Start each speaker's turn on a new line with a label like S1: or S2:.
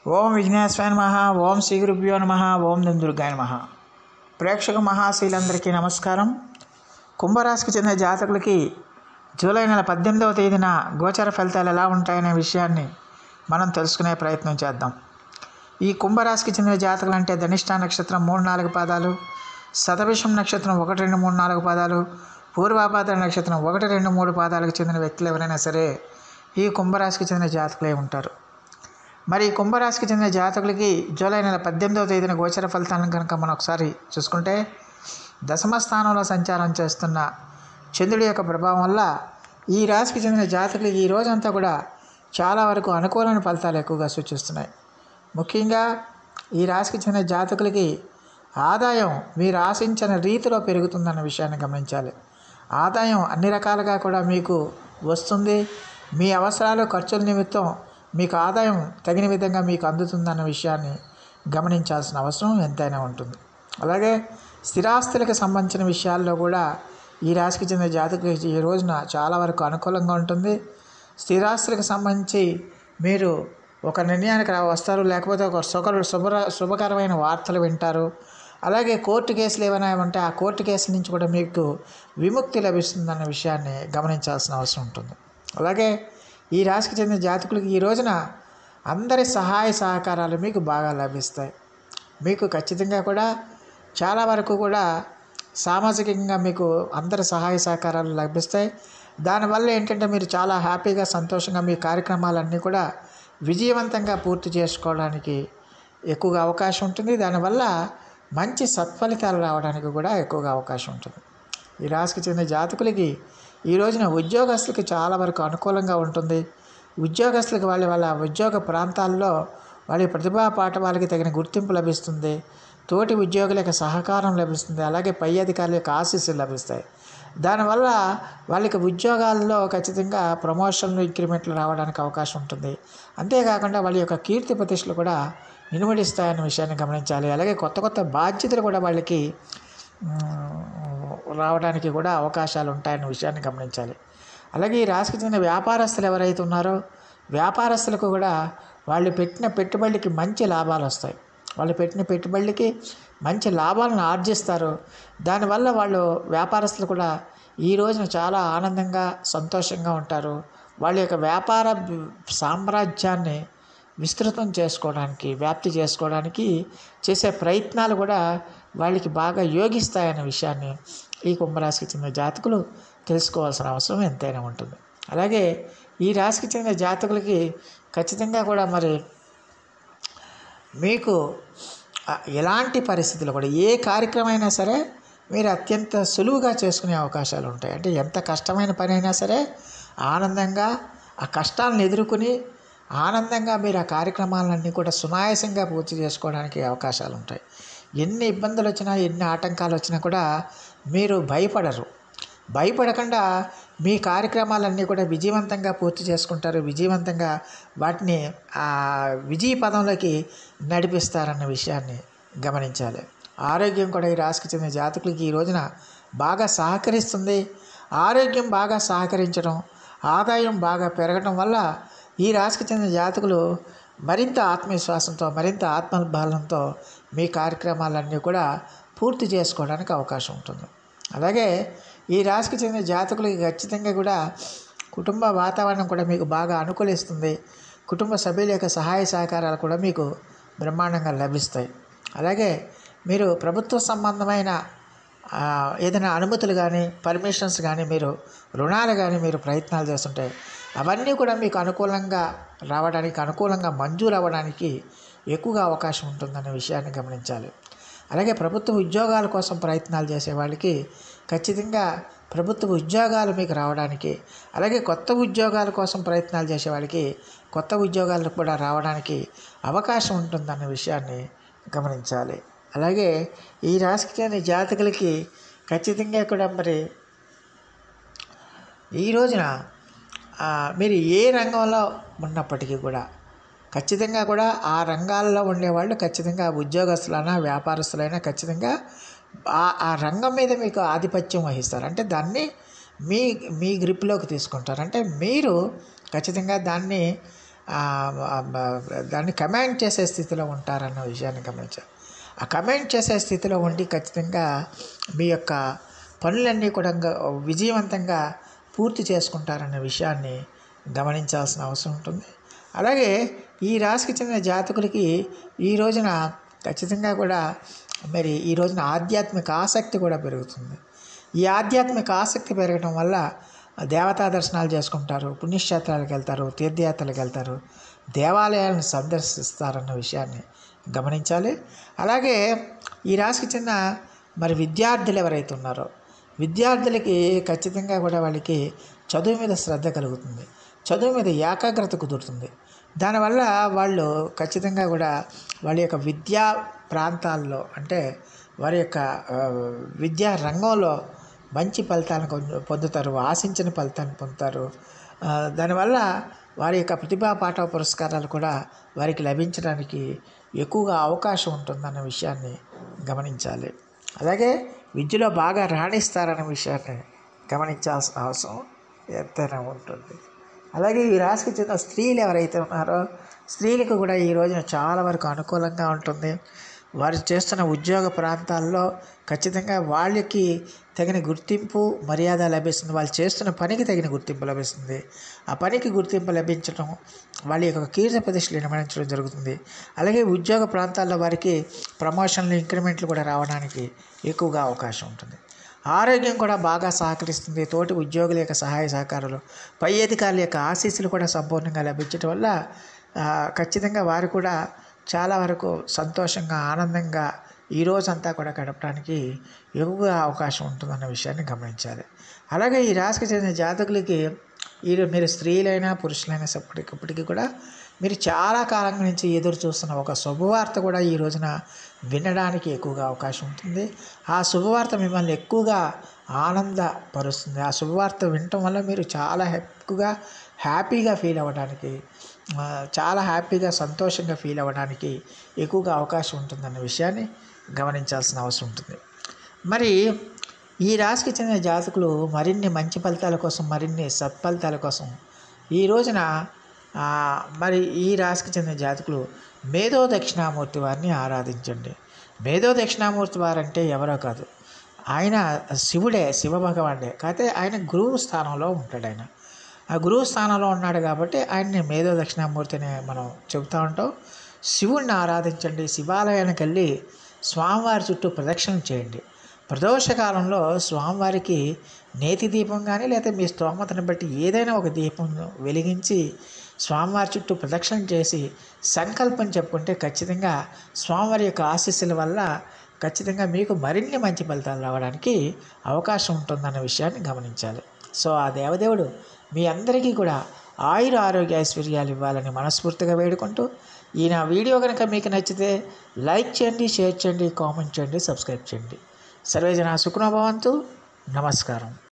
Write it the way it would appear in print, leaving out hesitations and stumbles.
S1: ఓం విఘ్నేశ్వరాయ నమః. ఓం శ్రీ గురుభ్యో నమః. ఓం దుర్గాయ నమః. ప్రేక్షక మహాశీలందరికీ నమస్కారం. కుంభరాశికి చెందిన జాతకులకి జూలై నెల 18వ తేదీన గోచర ఫలితాలు ఎలా ఉంటాయనే విషయాన్ని మనం తెలుసుకునే ప్రయత్నం చేద్దాం. ఈ కుంభరాశికి చెందిన జాతకులు అంటే ధనిష్ఠా నక్షత్రం 3-4 పాదాలు, శతభిషం నక్షత్రం 1-2-3-4 పాదాలు, పూర్వాభాద్ర నక్షత్రం 1-2-3 పాదాలకు చెందిన వ్యక్తులు ఎవరైనా సరే ఈ కుంభరాశికి చెందిన జాతకులే ఉంటారు. మరి ఈ కుంభరాశికి చెందిన జాతకులకి జూలై నెల 18వ తేదీన గోచర ఫలితాలను కనుక మనం ఒకసారి చూసుకుంటే, దశమ స్థానంలో సంచారం చేస్తున్న చంద్రుడి యొక్క ప్రభావం వల్ల ఈ రాశికి చెందిన జాతకులకి ఈ రోజంతా కూడా చాలా వరకు అనుకూలమైన ఫలితాలు ఎక్కువగా సూచిస్తున్నాయి. ముఖ్యంగా ఈ రాశికి చెందిన జాతకులకి ఆదాయం మీరు ఆశించిన రీతిలో పెరుగుతుందన్న విషయాన్ని గమనించాలి. ఆదాయం అన్ని రకాలుగా కూడా మీకు వస్తుంది. మీ అవసరాలు ఖర్చుల నిమిత్తం మీకు ఆదాయం తగిన విధంగా మీకు అందుతుందన్న విషయాన్ని గమనించాల్సిన అవసరం ఎంతైనా ఉంటుంది. అలాగే స్థిరాస్తులకు సంబంధించిన విషయాల్లో కూడా ఈ రాశికి చెందిన జాతకులకి ఈ రోజున చాలా వరకు అనుకూలంగా ఉంటుంది. స్థిరాస్తులకు సంబంధించి మీరు ఒక నిర్ణయానికి వస్తారు, లేకపోతే ఒక శుభకరమైన వార్తలు వింటారు. అలాగే కోర్టు కేసులు ఏమైనా ఉంటే ఆ కోర్టు కేసుల నుంచి కూడా మీకు విముక్తి లభిస్తుందన్న విషయాన్ని గమనించాల్సిన అవసరం ఉంటుంది. అలాగే ఈ రాశికి చెందిన జాతకులకి ఈ రోజున అందరి సహాయ సహకారాలు మీకు బాగా లభిస్తాయి. మీకు ఖచ్చితంగా కూడా చాలా వరకు కూడా సామాజికంగా మీకు అందరి సహాయ సహకారాలు లభిస్తాయి. దానివల్ల ఏంటంటే మీరు చాలా హ్యాపీగా సంతోషంగా మీ కార్యక్రమాలన్నీ కూడా విజయవంతంగా పూర్తి చేసుకోవడానికి ఎక్కువగా అవకాశం ఉంటుంది. దానివల్ల మంచి సత్ఫలితాలు రావడానికి కూడా ఎక్కువగా అవకాశం ఉంటుంది. ఈ రాశికి చెందిన జాతకులకి ఈ రోజున ఉద్యోగస్తులకి చాలా వరకు అనుకూలంగా ఉంటుంది. ఉద్యోగస్తులకి వాళ్ళ ఉద్యోగ ప్రాంతాల్లో వాళ్ళ ప్రతిభా పాఠవాలకి తగిన గుర్తింపు లభిస్తుంది. తోటి ఉద్యోగులకు సహకారం లభిస్తుంది. అలాగే పై అధికారుల యొక్క ఆశీస్సులు లభిస్తాయి. దానివల్ల వాళ్ళకి ఉద్యోగాల్లో ఖచ్చితంగా ప్రమోషన్లు, ఇంక్రిమెంట్లు రావడానికి అవకాశం ఉంటుంది. అంతేకాకుండా వాళ్ళ యొక్క కీర్తి ప్రతిష్టలు కూడా ఇనుమడిస్తాయన్న విషయాన్ని గమనించాలి. అలాగే కొత్త కొత్త బాధ్యతలు కూడా వాళ్ళకి రావడానికి కూడా అవకాశాలు ఉంటాయన్న విషయాన్ని గమనించాలి. అలాగే ఈ రాశికి చెందిన వ్యాపారస్తులు ఎవరైతే ఉన్నారో వ్యాపారస్తులకు కూడా వాళ్ళు పెట్టిన పెట్టుబడికి మంచి లాభాలు వస్తాయి. వాళ్ళు పెట్టిన పెట్టుబడికి మంచి లాభాలను ఆర్జిస్తారు. దానివల్ల వాళ్ళు వ్యాపారస్తులు కూడా ఈ రోజున చాలా ఆనందంగా సంతోషంగా ఉంటారు. వాళ్ళ యొక్క వ్యాపార సామ్రాజ్యాన్ని విస్తృతం చేసుకోవడానికి, వ్యాప్తి చేసుకోవడానికి చేసే ప్రయత్నాలు కూడా వాళ్ళకి బాగా యోగిస్తాయనే విషయాన్ని ఈ కుంభరాశికి చెందిన జాతకులు తెలుసుకోవాల్సిన అవసరం ఎంతైనా ఉంటుంది. అలాగే ఈ రాశికి చెందిన జాతకులకి ఖచ్చితంగా కూడా మరి మీకు ఎలాంటి పరిస్థితులు కూడా ఏ కార్యక్రమం అయినా సరే మీరు అత్యంత సులువుగా చేసుకునే అవకాశాలు ఉంటాయి. అంటే ఎంత కష్టమైన పని అయినా సరే ఆనందంగా ఆ కష్టాలను ఎదుర్కొని ఆనందంగా మీరు ఆ కార్యక్రమాలన్నీ కూడా సునాయాసంగా పూర్తి చేసుకోవడానికి అవకాశాలు ఉంటాయి. ఎన్ని ఇబ్బందులు వచ్చినా, ఎన్ని ఆటంకాలు వచ్చినా కూడా మీరు భయపడకుండా మీ కార్యక్రమాలన్నీ కూడా విజయవంతంగా పూర్తి చేసుకుంటారు. విజయవంతంగా వాటిని విజయ పదంలోకి నడిపిస్తారన్న విషయాన్ని గమనించాలి. ఆరోగ్యం కూడా ఈ రాశికి చెందిన జాతకులకి ఈ రోజున బాగా సహకరిస్తుంది. ఆరోగ్యం బాగా సహకరించడం, ఆదాయం బాగా పెరగడం వల్ల ఈ రాశికి చెందిన జాతకులు మరింత ఆత్మవిశ్వాసంతో, మరింత ఆత్మబలంతో మీ కార్యక్రమాలన్నీ కూడా పూర్తి చేసుకోవడానికి అవకాశం ఉంటుంది. అలాగే ఈ రాశికి చెందిన జాతకులకి ఖచ్చితంగా కూడా కుటుంబ వాతావరణం కూడా మీకు బాగా అనుకూలిస్తుంది. కుటుంబ సభ్యుల యొక్క సహాయ సహకారాలు కూడా మీకు బ్రహ్మాండంగా లభిస్తాయి. అలాగే మీరు ప్రభుత్వ సంబంధమైన ఏదైనా అనుమతులు కానీ, పర్మిషన్స్ కానీ, మీరు రుణాలు కానీ మీరు ప్రయత్నాలు చేస్తుంటే అవన్నీ కూడా మీకు అనుకూలంగా రావడానికి, అనుకూలంగా మంజూరు అవ్వడానికి ఎక్కువగా అవకాశం ఉంటుందనే విషయాన్ని గమనించాలి. అలాగే ప్రభుత్వ ఉద్యోగాల కోసం ప్రయత్నాలు చేసే వాళ్ళకి ఖచ్చితంగా ప్రభుత్వ ఉద్యోగాలు మీకు రావడానికి, అలాగే కొత్త ఉద్యోగాల కోసం ప్రయత్నాలు చేసే వాళ్ళకి కొత్త ఉద్యోగాలు కూడా రావడానికి అవకాశం ఉంటుందన్న విషయాన్ని గమనించాలి. అలాగే ఈ రాశికి చెందిన జాతకులకి ఖచ్చితంగా కూడా మరి ఈ రోజున మీరు ఏ రంగంలో ఉన్నప్పటికీ కూడా ఖచ్చితంగా కూడా ఆ రంగాల్లో ఉండేవాళ్ళు ఖచ్చితంగా ఉద్యోగస్తులైనా వ్యాపారస్తులైనా ఖచ్చితంగా ఆ రంగం మీద మీకు ఆధిపత్యం వహిస్తారు. అంటే దాన్ని మీ గ్రిప్లోకి తీసుకుంటారు. అంటే మీరు ఖచ్చితంగా దాన్ని దాన్ని కమాండ్ చేసే స్థితిలో ఉంటారన్న విషయాన్ని గమనించాలి. ఆ కమాండ్ చేసే స్థితిలో ఉండి ఖచ్చితంగా మీ యొక్క పనులన్నీ కూడా విజయవంతంగా పూర్తి చేసుకుంటారన్న విషయాన్ని గమనించాల్సిన అవసరం ఉంటుంది. అలాగే ఈ రాశికి చెందిన జాతకులకి ఈ రోజున ఖచ్చితంగా కూడా మరి ఈ రోజున ఆధ్యాత్మిక ఆసక్తి కూడా పెరుగుతుంది. ఈ ఆధ్యాత్మిక ఆసక్తి పెరగడం వల్ల దేవతా దర్శనాలు చేసుకుంటారు, పుణ్యక్షేత్రాలకు వెళ్తారు, తీర్థయాత్రలకు వెళ్తారు, దేవాలయాలను సందర్శిస్తారన్న విషయాన్ని గమనించాలి. అలాగే ఈ రాశికి చెందిన మరి విద్యార్థులు ఎవరైతే ఉన్నారో విద్యార్థులకి ఖచ్చితంగా కూడా వాళ్ళకి చదువు మీద శ్రద్ధ కలుగుతుంది, చదువు మీద ఏకాగ్రత కుదురుతుంది. దానివల్ల వాళ్ళు ఖచ్చితంగా కూడా వాళ్ళ యొక్క విద్యా ప్రాంతాల్లో అంటే వారి యొక్క విద్యా రంగంలో మంచి ఫలితాలను పొందుతారు, ఆశించిన ఫలితాన్ని పొందుతారు. దానివల్ల వారి యొక్క ప్రతిభా పాఠవ పురస్కారాలు కూడా వారికి లభించడానికి ఎక్కువగా అవకాశం ఉంటుందన్న విషయాన్ని గమనించాలి. అలాగే విద్యలో బాగా రాణిస్తారన్న విషయాన్ని గమనించాల్సిన అవసరం ఎంతైనా ఉంటుంది. అలాగే ఈ రాశికి చెందిన స్త్రీలు ఎవరైతే ఉన్నారో స్త్రీలకు కూడా ఈ రోజున చాలా వరకు అనుకూలంగా ఉంటుంది. వారు చేస్తున్న ఉద్యోగ ప్రాంతాల్లో ఖచ్చితంగా వాళ్ళకి తగిన గుర్తింపు మర్యాద లభిస్తుంది, వాళ్ళు చేస్తున్న పనికి తగిన గుర్తింపు లభిస్తుంది. ఆ పనికి గుర్తింపు లభించడం వాళ్ళ యొక్క కీర్తి ప్రతిష్టలు నిర్వహించడం జరుగుతుంది. అలాగే ఉద్యోగ ప్రాంతాల్లో వారికి ప్రమోషన్లు ఇంక్రిమెంట్లు కూడా రావడానికి ఎక్కువగా అవకాశం ఉంటుంది. ఆరోగ్యం కూడా బాగా సహకరిస్తుంది. తోటి ఉద్యోగుల యొక్క సహాయ సహకారాలు, పై అధికారుల యొక్క ఆశీస్సులు కూడా సంపూర్ణంగా లభించడం వల్ల ఖచ్చితంగా వారు కూడా చాలా వరకు సంతోషంగా ఆనందంగా ఈ రోజంతా కూడా గడపడానికి ఎక్కువగా అవకాశం ఉంటుందన్న విషయాన్ని గమనించాలి. అలాగే ఈ రాశికి చెందిన జాతకులకి మీరు స్త్రీలైనా పురుషులైనా ఇప్పటికీ కూడా మీరు చాలా కాలం నుంచి ఎదురు చూస్తున్న ఒక శుభవార్త కూడా ఈ రోజున వినడానికి ఎక్కువగా అవకాశం ఉంటుంది. ఆ శుభవార్త మిమ్మల్ని ఎక్కువగా ఆనందపరుస్తుంది. ఆ శుభవార్త వినటం వల్ల మీరు చాలా హ్యాపీగా ఫీల్ అవ్వడానికి, చాలా హ్యాపీగా సంతోషంగా ఫీల్ అవ్వడానికి ఎక్కువగా అవకాశం ఉంటుందన్న విషయాన్ని గమనించాల్సిన అవసరం ఉంటుంది. మరి ఈ రాశికి చెందిన జాతకులు మరిన్ని మంచి ఫలితాల కోసం, మరిన్ని సత్ఫలితాల కోసం ఈ రోజున మరి ఈ రాశికి చెందిన జాతకులు మేధో దక్షిణామూర్తి వారిని ఆరాధించండి. మేధో దక్షిణామూర్తి వారంటే ఎవరో కాదు, ఆయన శివుడే, శివభగవానుడే. కాకపోతే ఆయన గురువు స్థానంలో ఉంటాడు. ఆయన ఆ గురువు స్థానంలో ఉన్నాడు కాబట్టి ఆయన్ని మేధో దక్షిణామూర్తి అని మనం చెబుతూ ఉంటాం. శివుణ్ణి ఆరాధించండి. శివాలయానికి వెళ్ళి స్వామివారి చుట్టూ ప్రదక్షిణ చేయండి. ప్రదోషకాలంలో స్వామివారికి నేతి దీపం కానీ లేదా మీ స్తోమతను బట్టి ఏదైనా ఒక దీపం వెలిగించి స్వామివారి చుట్టూ ప్రదక్షిణ చేసి సంకల్పం చెప్పుకుంటే ఖచ్చితంగా స్వామివారి యొక్క ఆశీస్సుల వల్ల ఖచ్చితంగా మీకు మరిన్ని మంచి ఫలితాలు రావడానికి అవకాశం ఉంటుందన్న విషయాన్ని గమనించాలి. సో ఆ దేవదేవుడు మీ అందరికీ కూడా ఆయుర ఆరోగ్య ఐశ్వర్యాలు ఇవ్వాలని మనస్ఫూర్తిగా వేడుకుంటూ ఈ నా వీడియో కనుక మీకు నచ్చితే లైక్ చేయండి, షేర్ చేయండి, కామెంట్ చేయండి, సబ్స్క్రైబ్ చేయండి. సర్వే జనా సుఖినో భవంతు. నమస్కారం.